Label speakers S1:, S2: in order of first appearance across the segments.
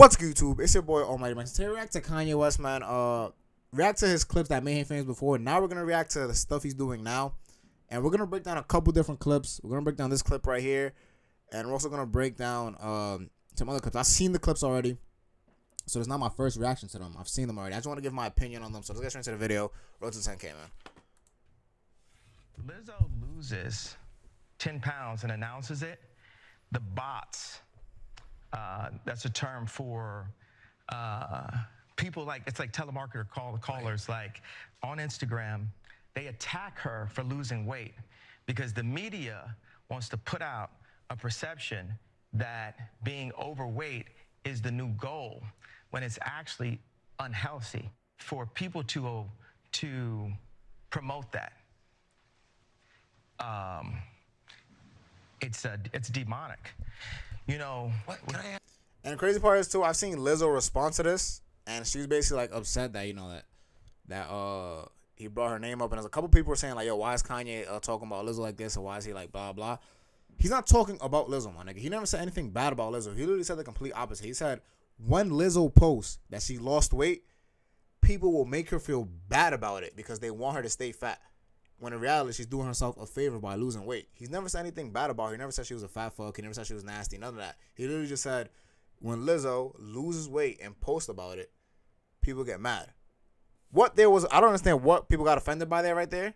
S1: What's good, YouTube? It's your boy Almighty Man. Today, react to Kanye West, man. React to his clips that made him famous before. Now we're gonna react to the stuff he's doing now, and we're gonna break down a couple different clips. We're gonna break down this clip right here, and we're also gonna break down some other clips. I've seen the clips already, so it's not my first reaction to them. I've seen them already. I just want to give my opinion on them. So let's get straight into the video. Road to 10K, man.
S2: Lizzo loses 10 pounds and announces it. The bots. That's a term for people it's like telemarketer callers, like on Instagram. They attack her for losing weight because the media wants to put out a perception that being overweight is the new goal when it's actually unhealthy for people to promote that. It's demonic. You know,
S1: And the crazy part is too, I've seen Lizzo respond to this, and she's basically like upset that that he brought her name up, and there's a couple people were saying like, yo, why is Kanye talking about Lizzo like this, or why is he like blah blah? He's not talking about Lizzo, my nigga. He never said anything bad about Lizzo. He literally said the complete opposite. He said when Lizzo posts that she lost weight, people will make her feel bad about it because they want her to stay fat. When in reality, she's doing herself a favor by losing weight. He's never said anything bad about her. He never said she was a fat fuck. He never said she was nasty. None of that. He literally just said when Lizzo loses weight and posts about it, people get mad. I don't understand what people got offended by there right there.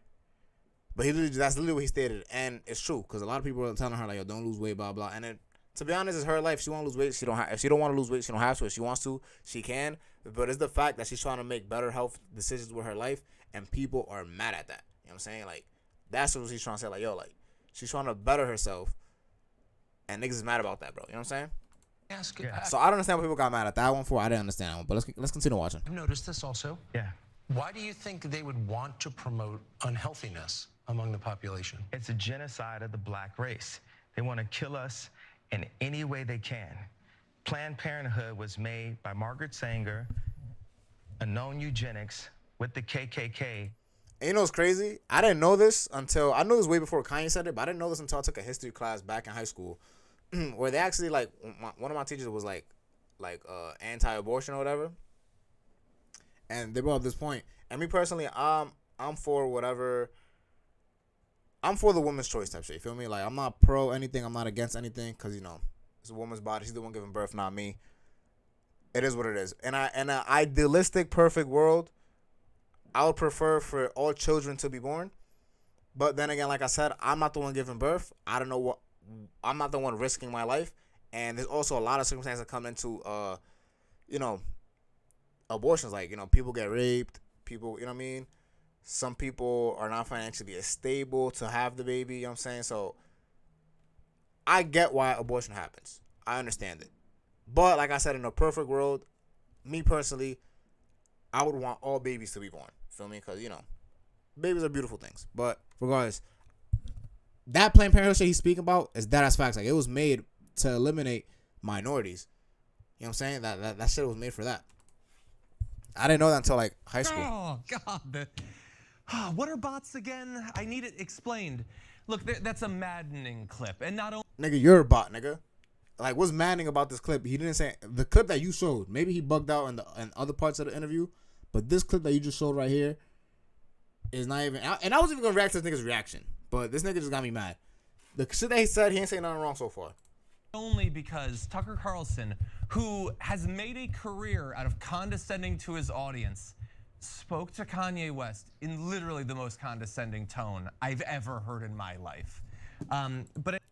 S1: But that's literally what he stated. And it's true because a lot of people are telling her like, yo, don't lose weight, blah, blah. And then, to be honest, it's her life. She won't lose weight. If she don't want to lose weight, she don't have to. If she wants to, she can. But it's the fact that she's trying to make better health decisions with her life, and people are mad at that. You know what I'm saying? Like, that's what she's trying to say. Like, yo, like, she's trying to better herself, and niggas is mad about that, bro. You know what I'm saying?
S2: Yeah.
S1: So I don't understand what people got mad at that one for. I didn't understand that one. But let's continue watching.
S3: I've noticed this also.
S2: Yeah.
S3: Why do you think they would want to promote unhealthiness among the population?
S2: It's a genocide of the black race. They want to kill us in any way they can. Planned Parenthood was made by Margaret Sanger, a known eugenics with the KKK.
S1: And you know what's crazy? I didn't know this until, I knew this way before Kanye said it, but I didn't know this until I took a history class back in high school where they actually, like, one of my teachers was like anti-abortion or whatever. And they brought up this point. And me personally, I'm for whatever. I'm for the woman's choice type shit. You feel me? Like, I'm not pro anything. I'm not against anything because, you know, it's a woman's body. She's the one giving birth, not me. It is what it is. In an idealistic, perfect world, I would prefer for all children to be born. But then again, like I said, I'm not the one giving birth. I don't know what. I'm not the one risking my life. And there's also a lot of circumstances that come into, you know, abortions. Like, you know, people get raped. People, you know what I mean? Some people are not financially as stable to have the baby. You know what I'm saying? So I get why abortion happens. I understand it. But like I said, in a perfect world, me personally, I would want all babies to be born. Feel me? Because, you know, babies are beautiful things. But regardless, that Planned Parenthood shit he's speaking about is that as facts. Like, it was made to eliminate minorities. You know what I'm saying? That shit was made for that. I didn't know that until, like, high school.
S4: Oh, God. What are bots again? I need it explained. Look, that's a maddening clip. And not only...
S1: Nigga, you're a bot, nigga. Like, what's maddening about this clip? He didn't say... The clip that you showed, maybe he bugged out in other parts of the interview, but this clip that you just showed right here is not even... And I was even going to react to this nigga's reaction, but this nigga just got me mad. The shit that he said, he ain't saying nothing wrong so far.
S4: Only because Tucker Carlson, who has made a career out of condescending to his audience, spoke to Kanye West in literally the most condescending tone I've ever heard in my life.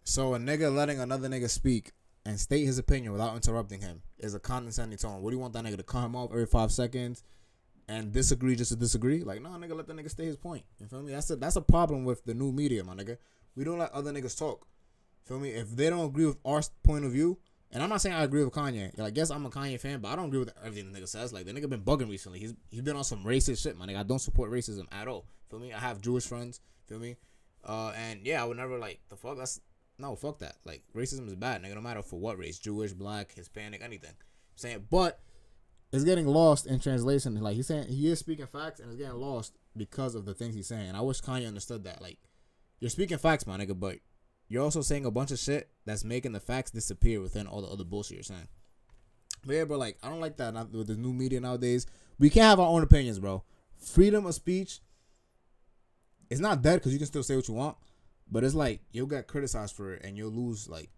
S1: So a nigga letting another nigga speak and state his opinion without interrupting him is a condescending tone. What do you want that nigga to cut him off every 5 seconds and disagree just to disagree? Like, no, nigga, let the nigga state his point. You feel me? That's a problem with the new media, my nigga. We don't let other niggas talk. Feel me? If they don't agree with our point of view, and I'm not saying I agree with Kanye. Like, yes, I'm a Kanye fan, but I don't agree with everything the nigga says. Like, the nigga been bugging recently. He's been on some racist shit, my nigga. I don't support racism at all. Feel me? I have Jewish friends. Feel me? And yeah, I would never, like, the fuck? No, fuck that. Like, racism is bad, nigga, no matter for what race. Jewish, black, Hispanic, anything. I'm saying, but it's getting lost in translation. Like, he's saying, he is speaking facts, and it's getting lost because of the things he's saying. And I wish Kanye understood that. Like, you're speaking facts, my nigga, but you're also saying a bunch of shit that's making the facts disappear within all the other bullshit you're saying. But yeah, bro, like, I don't like that with the new media nowadays. We can't have our own opinions, bro. Freedom of speech is not dead because you can still say what you want, but it's like you'll get criticized for it and you'll lose, like,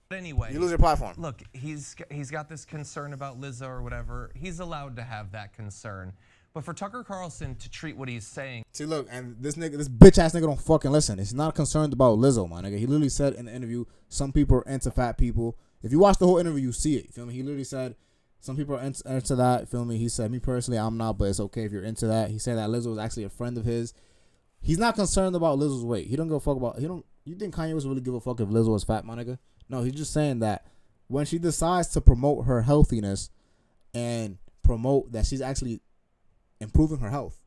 S4: But anyway,
S1: you lose your platform.
S4: look, he's got this concern about Lizzo or whatever. He's allowed to have that concern. But for Tucker Carlson to treat what he's saying,
S1: See, look, and this bitch ass nigga don't fucking listen. He's not concerned about Lizzo, my nigga. He literally said in the interview, some people are into fat people. If you watch the whole interview, you see it. You feel me? He literally said, some people are into that. You feel me? He said, me personally, I'm not, but it's okay if you're into that. He said that Lizzo was actually a friend of his. He's not concerned about Lizzo's weight. He don't give a fuck about. You think Kanye was really give a fuck if Lizzo was fat, my nigga? No, he's just saying that when she decides to promote her healthiness and promote that she's actually improving her health,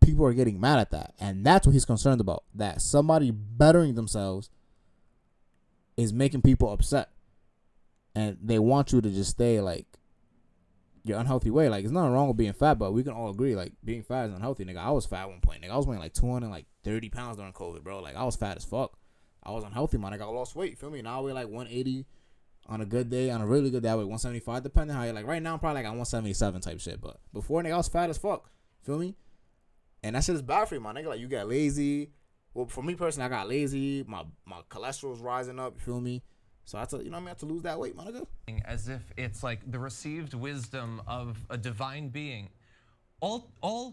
S1: people are getting mad at that, and that's what he's concerned about. That somebody bettering themselves is making people upset, and they want you to just stay like your unhealthy way. Like, there's nothing wrong with being fat, but we can all agree like being fat is unhealthy, nigga. I was fat at one point, nigga. I was weighing like 230 pounds during COVID, bro. Like, I was fat as fuck. I was unhealthy, man. I lost weight. Feel me? Now I weigh like 180 on a good day. On a really good day, I weigh 175, depending how you like. Right now, I'm probably like at 177 type shit. But before, nigga, I was fat as fuck. Feel me? And that shit is bad for you, my nigga. Like, you get lazy. Well, for me personally, I got lazy. My cholesterol's rising up. You feel me? So I have to, you know what I mean? I have to lose that weight, my nigga.
S4: as if it's like the received wisdom of a divine being. All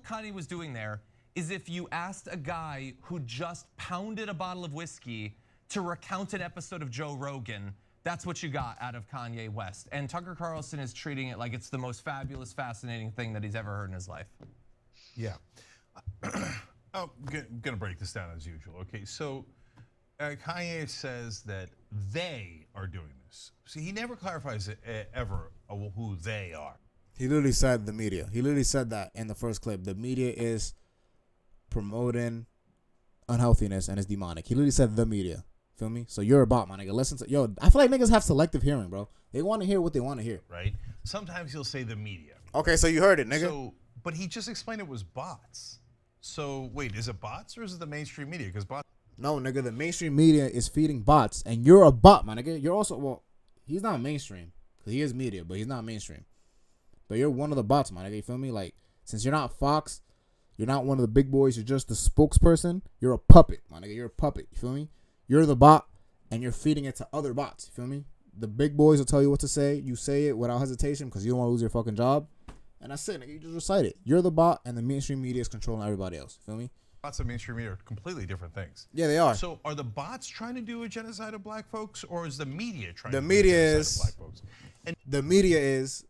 S4: Kanye was doing there is if you asked a guy who just pounded a bottle of whiskey to recount an episode of Joe Rogan, that's what you got out of Kanye West. And Tucker Carlson is treating it like it's the most fabulous, fascinating thing that he's ever heard in his life.
S5: Yeah. I'm gonna break this down as usual. Okay, so Kanye says that they are doing this. See, he never clarifies ever who they are.
S1: He literally said the media. He literally said that in the first clip. The media is promoting unhealthiness and it's demonic. He literally said the media. Feel me? So you're a bot, my nigga. Listen to, yo, I feel like niggas have selective hearing, bro. They want to hear what they want to hear.
S5: Right? Sometimes he'll say the media.
S1: Okay, so you heard it, nigga.
S5: So, but he just explained it was bots. So wait, is it bots or is it the mainstream media? Because bots.
S1: No, nigga, the mainstream media is feeding bots, and you're a bot, my nigga. You're also, well, he's not mainstream, because he is media, but he's not mainstream. But you're one of the bots, my nigga, you feel me? Like, since you're not Fox, you're not one of the big boys, you're just the spokesperson, you're a puppet, my nigga, you're a puppet, you feel me? You're the bot, and you're feeding it to other bots, you feel me? The big boys will tell you what to say, you say it without hesitation, because you don't want to lose your fucking job, and that's it, nigga, you just recite it. You're the bot, and the mainstream media is controlling everybody else, you feel me?
S5: Bots and mainstream media are completely different things.
S1: Yeah, they are.
S5: So are the bots trying to do a genocide of black folks, or is the media trying to do
S1: media
S5: a genocide
S1: is
S5: of black folks? And
S1: the media is,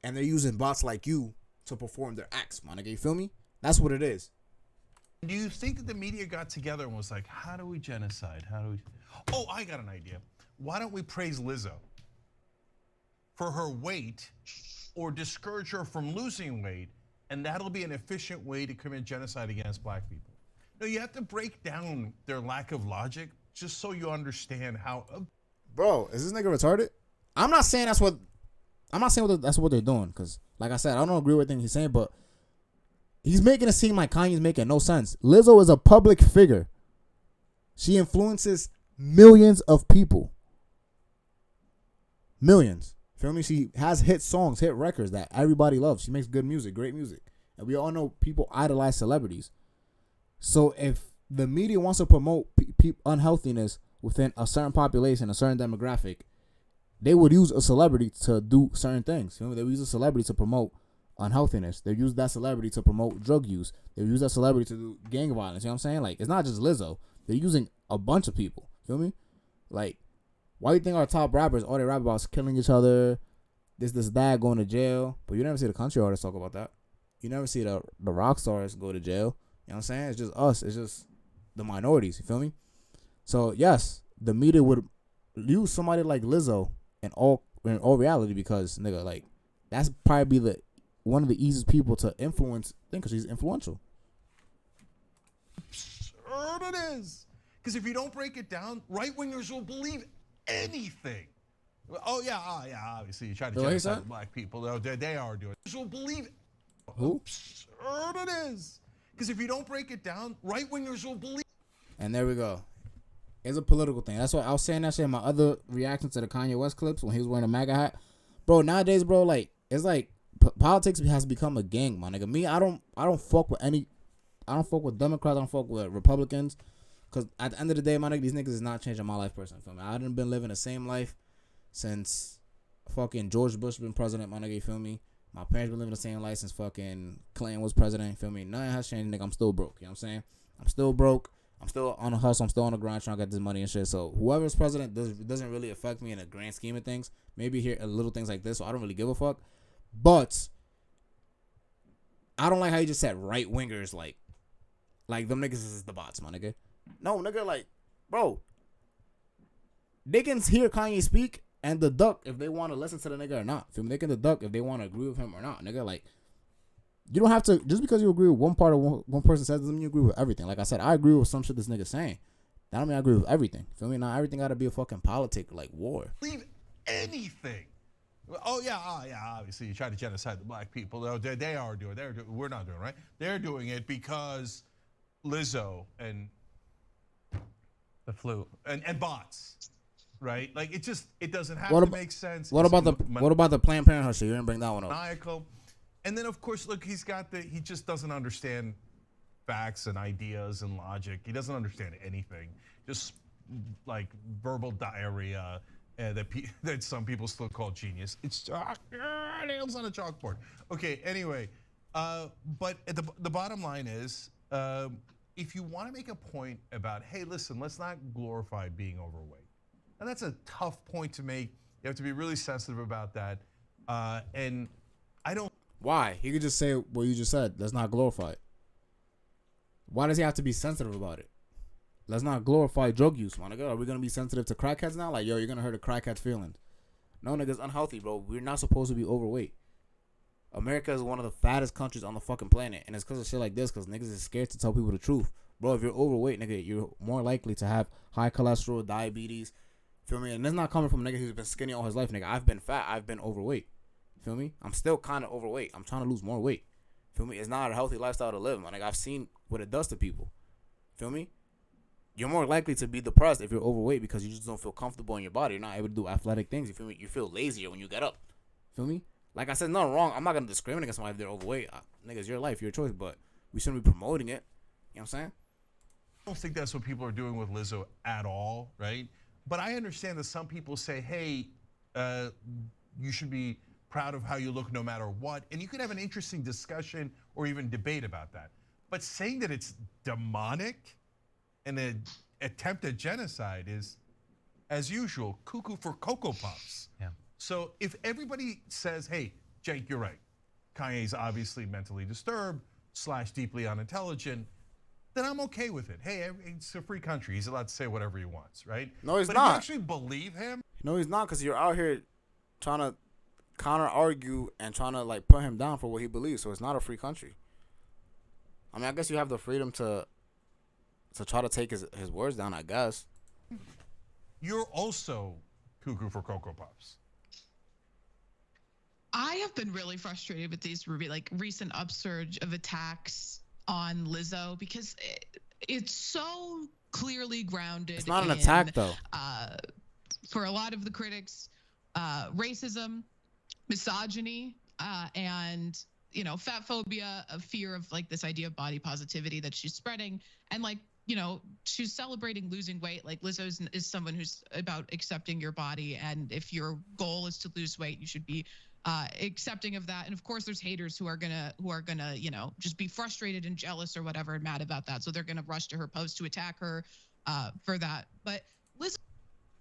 S1: and they're using bots like you to perform their acts, my nigga. You feel me? That's what it is.
S5: do you think that the media got together and was like, how do we genocide? How do we? Oh, I got an idea. Why don't we praise Lizzo for her weight or discourage her from losing weight, and that'll be an efficient way to commit genocide against black people? No, you have to break down their lack of logic just so you understand how.
S1: Bro, is this nigga retarded? I'm not saying that's what they're doing, because like I said, I don't agree with anything he's saying, but he's making it seem like Kanye's making no sense. Lizzo is a public figure. She influences millions of people. Millions. Feel me? She has hit songs, hit records that everybody loves. She makes good music, great music. And we all know people idolize celebrities. So if the media wants to promote unhealthiness within a certain population, a certain demographic, they would use a celebrity to do certain things. You know, they would use a celebrity to promote unhealthiness. They use that celebrity to promote drug use. They use that celebrity to do gang violence. You know what I'm saying? Like, it's not just Lizzo. They're using a bunch of people. Feel me? Like, why do you think our top rappers, all they rap about is killing each other, this, that, going to jail? But you never see the country artists talk about that. You never see the rock stars go to jail. You know what I'm saying? It's just us. It's just the minorities. You feel me? So, yes, the media would use somebody like Lizzo in all reality, because, nigga, like, that's probably one of the easiest people to influence, because she's influential.
S5: Absurd it is. Because if you don't break it down, right-wingers will believe anything. Oh, yeah, obviously, you try to genocide black people. They are doing it. Will believe
S1: who?
S5: Absurd it is. Because if you don't break it down, right-wingers will believe.
S1: And there we go. It's a political thing. That's why I was saying that shit in my other reaction to the Kanye West clips when he was wearing a MAGA hat. bro, nowadays, bro, like it's like politics has become a gang, my nigga. Me, I don't fuck with any. I don't fuck with Democrats. I don't fuck with Republicans. Cause at the end of the day, my nigga, these niggas is not changing my life personally. Feel me? I done been living the same life since fucking George Bush been president, my nigga. You feel me? My parents been living the same life since fucking Clinton was president. You feel me? Nothing has changed, nigga. I'm still broke. You know what I'm saying? I'm still broke. I'm still on a hustle. I'm still on the grind trying to get this money and shit. So whoever's president doesn't really affect me in the grand scheme of things. Maybe here little things like this, so I don't really give a fuck. But I don't like how you just said right wingers like them niggas is the bots, my nigga. No, nigga, like, bro, they can hear Kanye speak and deduct if they want to listen to the nigga or not. Feel me? They can deduct if they want to agree with him or not, nigga. Like, you don't have to, just because you agree with one part of one person says, doesn't mean you agree with everything. Like I said, I agree with some shit this nigga saying. That don't mean I agree with everything. Feel me? Not everything got to be a fucking politic, like war.
S5: Believe anything. Oh yeah, obviously you try to genocide the black people. They are doing it. We're not doing it, right? They're doing it because Lizzo and
S4: The flu.
S5: And bots, right? Like it doesn't have to make sense.
S1: What about the Planned Parenthood shit? You didn't bring that one up.
S5: Maniacal. And then of course, look, he just doesn't understand facts and ideas and logic. He doesn't understand anything. Just like verbal diarrhea that some people still call genius. It's nails on a chalkboard. Okay. Anyway, but the bottom line is. If you want to make a point about, hey, listen, let's not glorify being overweight. And that's a tough point to make. You have to be really sensitive about that. And I don't.
S1: Why? He could just say what you just said. Let's not glorify it. Why does he have to be sensitive about it? Let's not glorify drug use, my nigga. Are we going to be sensitive to crackheads now? Like, yo, you're going to hurt a crackhead's feelings. No, nigga, it's unhealthy, bro. We're not supposed to be overweight. America is one of the fattest countries on the fucking planet. And it's because of shit like this, because niggas is scared to tell people the truth. Bro, if you're overweight, nigga, you're more likely to have high cholesterol, diabetes. Feel me? And that's not coming from a nigga who's been skinny all his life, nigga. I've been fat. I've been overweight. Feel me? I'm still kind of overweight. I'm trying to lose more weight. Feel me? It's not a healthy lifestyle to live, man. Like, I've seen what it does to people. Feel me? You're more likely to be depressed if you're overweight because you just don't feel comfortable in your body. You're not able to do athletic things. You feel me? You feel lazier when you get up. Feel me? Like I said, nothing wrong. I'm not going to discriminate against somebody if they're overweight. Nigga, your life, your choice, but we shouldn't be promoting it. You know what I'm saying?
S5: I don't think that's what people are doing with Lizzo at all, right? But I understand that some people say, hey, you should be proud of how you look no matter what. And you could have an interesting discussion or even debate about that. But saying that it's demonic and an attempt at genocide is, as usual, cuckoo for Cocoa Puffs.
S4: Yeah.
S5: So if everybody says, hey, Jake, you're right. Kanye's obviously mentally disturbed / deeply unintelligent, then I'm okay with it. Hey, it's a free country. He's allowed to say whatever he wants, right?
S1: No, he's
S5: but
S1: not.
S5: If you actually believe him?
S1: No, he's not, because you're out here trying to counter-argue and trying to, like, put him down for what he believes. So it's not a free country. I mean, I guess you have the freedom to try to take his words down, I guess.
S5: You're also cuckoo for Cocoa Puffs.
S6: I have been really frustrated with these recent upsurge of attacks on Lizzo because it's so clearly grounded.
S1: It's not an attack, though.
S6: For a lot of the critics, racism, misogyny, and fat phobia, a fear of like this idea of body positivity that she's spreading, and like she's celebrating losing weight. Like Lizzo is someone who's about accepting your body, and if your goal is to lose weight, you should be accepting of that. And of course there's haters who are gonna just be frustrated and jealous or whatever and mad about that, so they're gonna rush to her post to attack her for that. But Lizzo,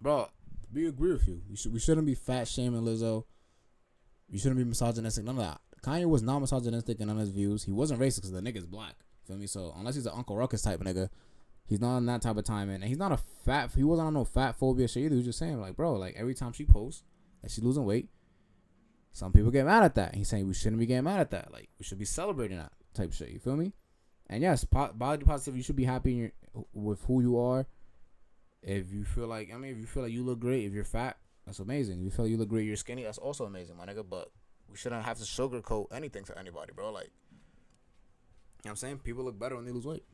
S1: bro, we agree with you. We shouldn't be fat shaming Lizzo. You shouldn't be misogynistic, none of that. Kanye was not misogynistic in none of his views. He wasn't racist because the nigga's black, feel me? So unless he's an Uncle Ruckus type of nigga, he's not on that type of time. And he's not he wasn't on no fat phobia shit either. He was just saying, like, bro, like every time she posts that she's losing weight, some people get mad at that. And he's saying we shouldn't be getting mad at that. Like, we should be celebrating that type of shit. You feel me? And yes, body positive. You should be happy with who you are. If you feel like, if you feel like you look great, if you're fat, that's amazing. If you feel like you look great, you're skinny, that's also amazing, my nigga. But we shouldn't have to sugarcoat anything for anybody, bro. Like, you know what I'm saying? People look better when they lose weight.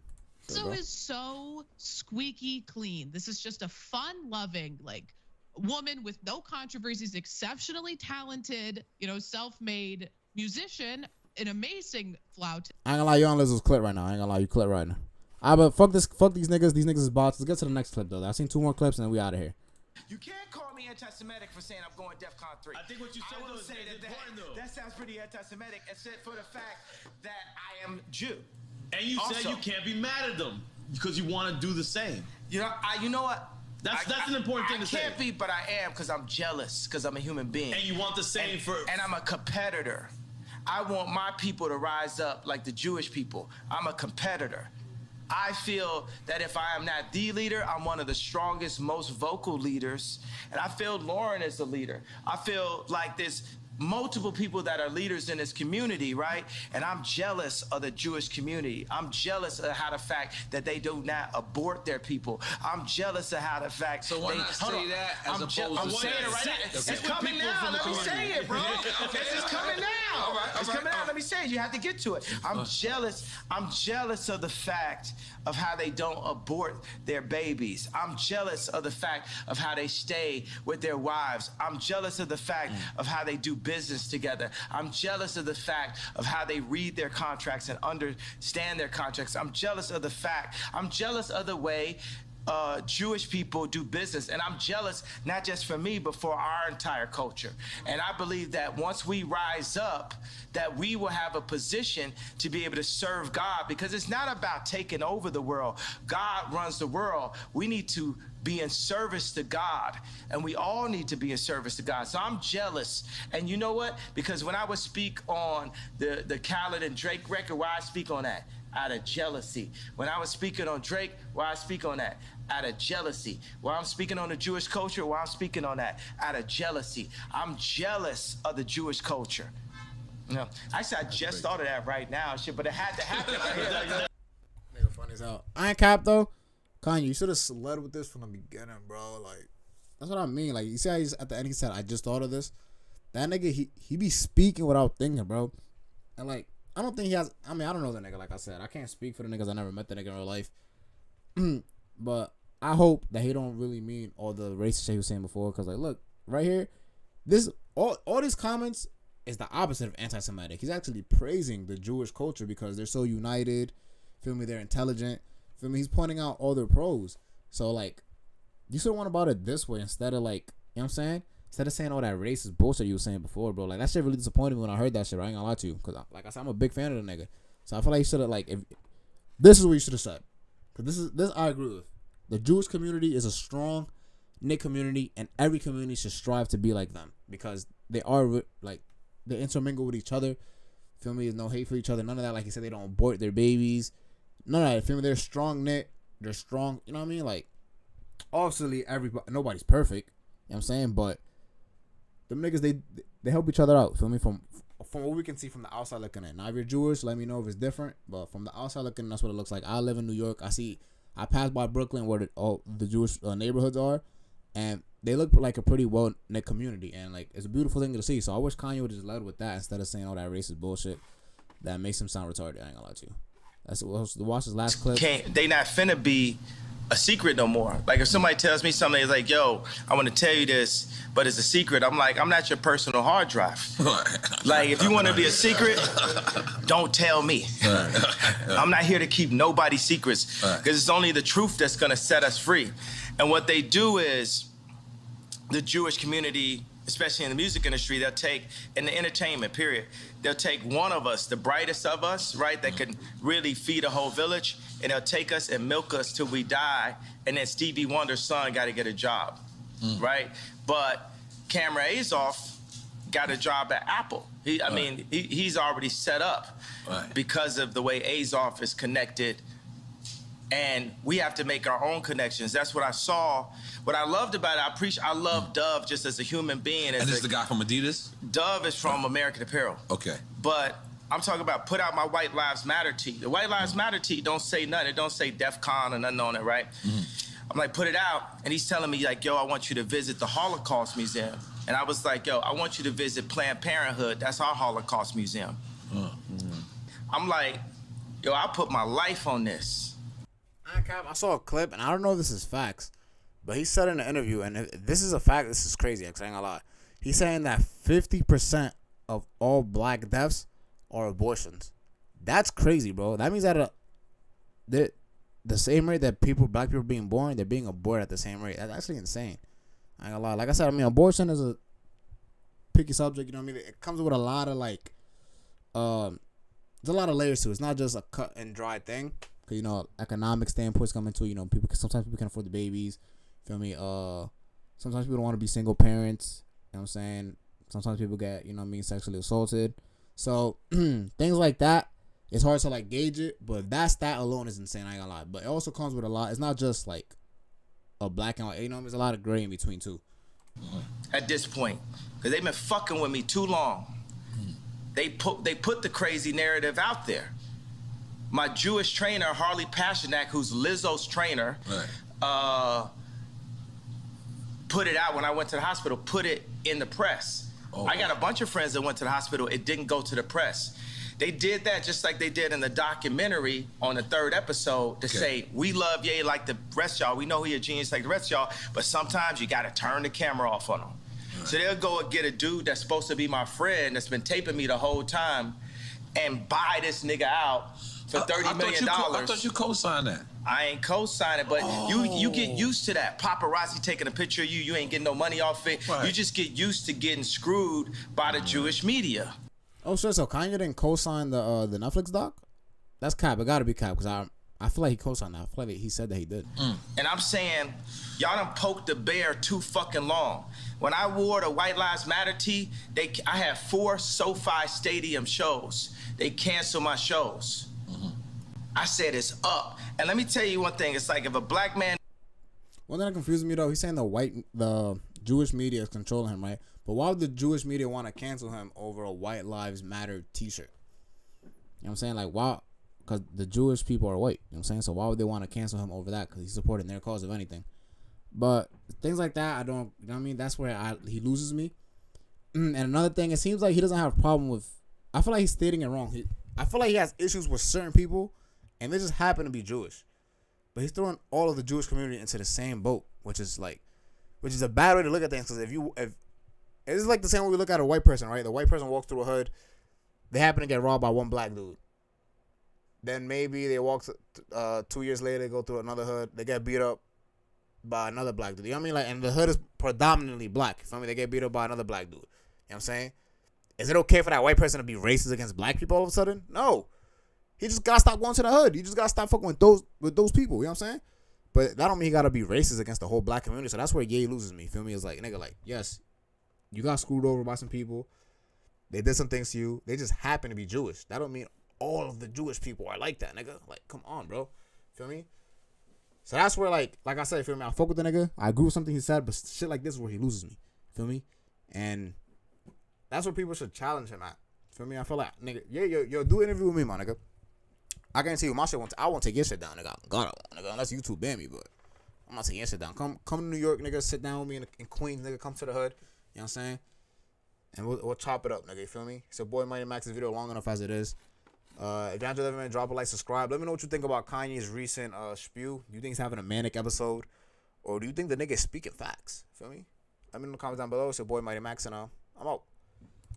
S6: Lizzo is so squeaky clean. This is just a fun-loving, like, woman with no controversies, exceptionally talented, self-made musician, an amazing flout.
S1: I ain't gonna lie, you on Lizzo's clip right now. I ain't gonna lie, you clip right now. But fuck these niggas. These niggas is bots. Let's get to the next clip though. I've seen 2 more clips and then we out of here.
S7: You can't call me anti-Semitic for saying I'm going DEFCON 3.
S8: I think what you said was important though.
S7: That sounds pretty anti-Semitic, except for the fact that I am Jew.
S8: And you said you can't be mad at them because you want to do the same.
S7: You know what?
S8: That's an important thing to say.
S7: I can't be, but I am because I'm jealous because I'm a human being.
S8: And you want the same
S7: and I'm a competitor. I want my people to rise up like the Jewish people. I'm a competitor. I feel that if I am not the leader, I'm one of the strongest, most vocal leaders. And I feel Lauren is the leader. I feel like there's multiple people that are leaders in this community, right? And I'm jealous of the Jewish community. I'm jealous of how the fact that they do not abort their people. I'm jealous of how the fact.
S9: So why not say that as opposed to
S7: I'm saying it right now. It's coming now. Let me say it, bro. This is coming now. It's coming out. Let me say it. You have to get to it. I'm jealous. I'm jealous of the fact of how they don't abort their babies. I'm jealous of the fact of how they stay with their wives. I'm jealous of the fact of how they do business together. I'm jealous of the fact of how they read their contracts and understand their contracts. I'm jealous of the fact. I'm jealous of the way Jewish people do business. And I'm jealous, not just for me, but for our entire culture. And I believe that once we rise up, that we will have a position to be able to serve God, because it's not about taking over the world. God runs the world. We need to be in service to God, and we all need to be in service to God. So I'm jealous. And you know what? Because when I would speak on the Khaled and Drake record, why I speak on that? Out of jealousy. When I was speaking on Drake, why I speak on that? Out of jealousy. While I'm speaking on the Jewish culture, why I'm speaking on that? Out of jealousy. I'm jealous of the Jewish culture. No, actually, I just thought of that right now, shit, but it had to happen.
S1: Nigga funny as hell. I ain't cap though. Kanye, you should have led with this from the beginning, bro. Like, that's what I mean. Like, you see how he's at the end he said, I just thought of this. That nigga, he be speaking without thinking, bro. And like, I don't think he has. I mean, I don't know the nigga. Like I said, I can't speak for the niggas. I never met the nigga in real life. But I hope that he don't really mean all the racist shit he was saying before. Cause like, look, right here, this all these comments is the opposite of anti-Semitic. He's actually praising the Jewish culture because they're so united. Feel me? They're intelligent. Feel me? He's pointing out all their pros. So like, you should have went about it this way instead of like, you know what I'm saying? Instead of saying all that racist bullshit you were saying before, bro. Like, that shit really disappointed me when I heard that shit, bro. I ain't gonna lie to you. Cause like I said, I'm a big fan of the nigga. So I feel like you should have like, if this is what you should have said. Cause this I agree with. The Jewish community is a strong knit community, and every community should strive to be like them because they are like, they intermingle with each other. Feel me? There's no hate for each other. None of that. Like you said, they don't abort their babies. None of that. Feel me? They're strong knit. They're strong. You know what I mean? Like, obviously, nobody's perfect. You know what I'm saying? But them niggas, they help each other out. Feel me? From what we can see from the outside looking in. Now, if you're Jewish, let me know if it's different. But from the outside looking in, that's what it looks like. I live in New York. I pass by Brooklyn where all the Jewish neighborhoods are, and they look like a pretty well-knit community. And like, it's a beautiful thing to see. So I wish Kanye would just led with that instead of saying all that racist bullshit that makes him sound retarded. I ain't gonna lie to you. That's watch his last clip.
S7: They not finna be a secret no more. Like, if somebody tells me something, it's like, yo, I want to tell you this, but it's a secret. I'm like, I'm not your personal hard drive. Like, if you want to be a secret, don't tell me. I'm not here to keep nobody's secrets, because it's only the truth that's gonna set us free. And what they do is, the Jewish community, especially in the music industry, they'll take, in the entertainment period, they'll take one of us, the brightest of us, right, that can really feed a whole village, and they'll take us and milk us till we die, and then Stevie Wonder's son got to get a job, right? But Cameron Azoff got a job at Apple. He's already set up because of the way Azoff is connected, and we have to make our own connections. That's what I saw. What I loved about it, I love Dove just as a human being.
S9: And this is the guy from Adidas?
S7: Dove is from American Apparel.
S9: Okay.
S7: But I'm talking about put out my White Lives Matter tee. The White Lives Matter tee don't say nothing. It don't say DEFCON or nothing on it, right? I'm like, put it out. And he's telling me like, yo, I want you to visit the Holocaust Museum. And I was like, yo, I want you to visit Planned Parenthood. That's our Holocaust Museum. I'm like, yo, I put my life on this.
S1: I saw a clip, and I don't know if this is facts, but he said in an interview, and this is a fact. This is crazy. I'm saying a lot. He's saying that 50% of all black deaths are abortions. That's crazy, bro. That means that the same rate that black people being born, they're being aborted at the same rate. That's actually insane. I ain't gonna lie. Like I said, I mean, abortion is a picky subject. You know what I mean? It comes with a lot of like, there's a lot of layers to it. It's not just a cut and dry thing. Cause you know, economic standpoints come into it. You know, sometimes people can afford the babies. Feel me? Sometimes people don't want to be single parents. You know what I'm saying? Sometimes people get, you know what I mean, sexually assaulted. So things like that, it's hard to like gauge it. But that stat alone is insane. I ain't gonna lie. But it also comes with a lot. It's not just like a black and white. You know, there's a lot of gray in between too.
S7: At this point, because they've been fucking with me too long. They put the crazy narrative out there. My Jewish trainer, Harley Pasternak, who's Lizzo's trainer, put it out when I went to the hospital, put it in the press. Oh, I got a bunch of friends that went to the hospital. It didn't go to the press. They did that just like they did in the documentary on the 3rd episode to say, we love Ye like the rest of y'all. We know he a genius like the rest of y'all, but sometimes you got to turn the camera off on him. Right. So they'll go and get a dude that's supposed to be my friend that's been taping me the whole time and buy this nigga out for $30 million.
S9: I thought you co-signed that.
S7: I ain't co-signing, but you get used to that. Paparazzi taking a picture of you, you ain't getting no money off it. Right. You just get used to getting screwed by the Jewish media.
S1: Oh, sure. So Kanye didn't co-sign the Netflix doc? That's cap. It gotta be cap because I feel like he co-signed that. I feel like he said that he did.
S7: And I'm saying, y'all done poked the bear too fucking long. When I wore the White Lives Matter tee, I had 4 SoFi Stadium shows. They canceled my shows. I said it's up. And let me tell you one thing. It's like if a black man...
S1: One thing that confuses me, though, he's saying the Jewish media is controlling him, right? But why would the Jewish media want to cancel him over a White Lives Matter t-shirt? You know what I'm saying? Like, why? Because the Jewish people are white. You know what I'm saying? So why would they want to cancel him over that? Because he's supporting their cause, if anything. But things like that, I don't... You know what I mean? That's where he loses me. And another thing, it seems like he doesn't have a problem with... I feel like he's stating it wrong. I feel like he has issues with certain people, and they just happen to be Jewish. But he's throwing all of the Jewish community into the same boat, which is a bad way to look at things. Because if it's like the same way we look at a white person, right? The white person walks through a hood, they happen to get robbed by one black dude. Then maybe they walk 2 years later, they go through another hood, they get beat up by another black dude. You know what I mean? Like, and the hood is predominantly black. You feel me? They get beat up by another black dude. You know what I'm saying? Is it okay for that white person to be racist against black people all of a sudden? No. He just gotta stop going to the hood. You just gotta stop fucking with those people. You know what I'm saying? But that don't mean he gotta be racist against the whole black community. So that's where Ye loses me. Feel me? It's like, nigga, like, yes, you got screwed over by some people. They did some things to you. They just happen to be Jewish. That don't mean all of the Jewish people are like that, nigga. Like, come on, bro. Feel me? So that's where, like I said, feel me? I fuck with the nigga. I agree with something he said, but shit like this is where he loses me. Feel me? And that's where people should challenge him at. Feel me? I feel like, nigga, yo, do an interview with me, my nigga. I guarantee you, my shit I won't take your shit down, nigga. God, I won't, nigga, unless YouTube ban me, but I'm not taking your shit down. Come to New York, nigga. Sit down with me in Queens, nigga. Come to the hood. You know what I'm saying? And we'll chop it up, nigga. You feel me? So, boy, Mighty Max's video long enough as it is. If y'all enjoyed the video, drop a like, subscribe. Let me know what you think about Kanye's recent spew. Do you think he's having a manic episode, or do you think the nigga is speaking facts? Feel me? Let me know in the comments down below. It's your boy Mighty Max, and I'm out.